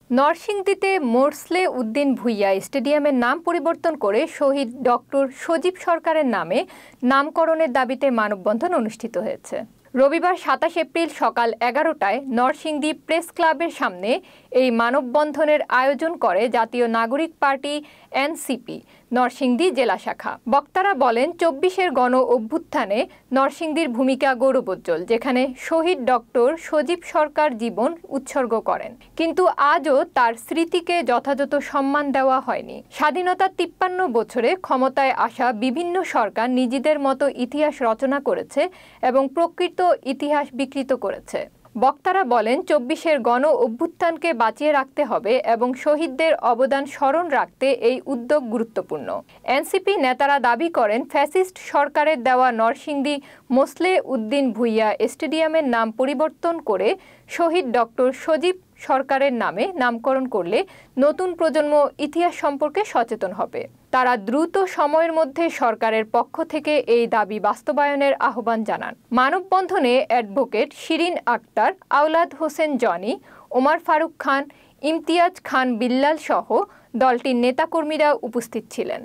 নরসিংদীতে মোরসলে উদ্দিন ভূঁইয়া স্টেডিয়ামের নাম পরিবর্তন করে শহীদ ডক্টর সজীব সরকারের নামে নামকরণের দাবিতে মানববন্ধন অনুষ্ঠিত হয়েছে। রবিবার ২৭ এপ্রিল সকাল ১১টায় নরসিংদী প্রেস ক্লাবের সামনে এই মানববন্ধনের আয়োজন করে জাতীয় নাগরিক পার্টি এনসিপি নরসিংদী জেলা শাখা। বক্তারা বলেন, ২৪-এর গণ অভ্যুত্থানে নরসিংদীর ভূমিকা গৌরবোজ্জ্বল, যেখানে শহীদ ডক্টর সজীব সরকার জীবন উৎসর্গ করেন, কিন্তু আজও তার স্মৃতিকে যথাযথ সম্মান দেওয়া হয়নি। স্বাধীনতার ৫৩ বছরে ক্ষমতায় আসা বিভিন্ন সরকার নিজেদের মতো ইতিহাস রচনা করেছে এবং প্রকৃত ইতিহাস বিকৃত করেছে। বক্তারা বলেন, ২৪-এর গণ অভ্যুত্থানকে বাঁচিয়ে রাখতে হবে এবং শহীদদের অবদান স্মরণ রাখতে এই উদ্যোগ গুরুত্বপূর্ণ। এনসিপি নেতারা দাবি করেন, ফ্যাসিস্ট সরকারের দেওয়া নরসিংদী মোসলে উদ্দিন ভূঁইয়া স্টেডিয়ামের নাম পরিবর্তন করে শহীদ ডক্টর সজীব সরকারের নামে নামকরণ করলে নতুন প্রজন্ম ইতিহাস সম্পর্কে সচেতন হবে। তারা দ্রুত সময়ের মধ্যে সরকারের পক্ষ থেকে এই দাবি বাস্তবায়নের আহ্বান জানান। মানববন্ধনে অ্যাডভোকেট শিরিন আক্তার, আওলাদ হোসেন জনি, ওমর ফারুক খান, ইমতিয়াজ খান বিল্লাল সহ দলটির নেতাকর্মীরা উপস্থিত ছিলেন।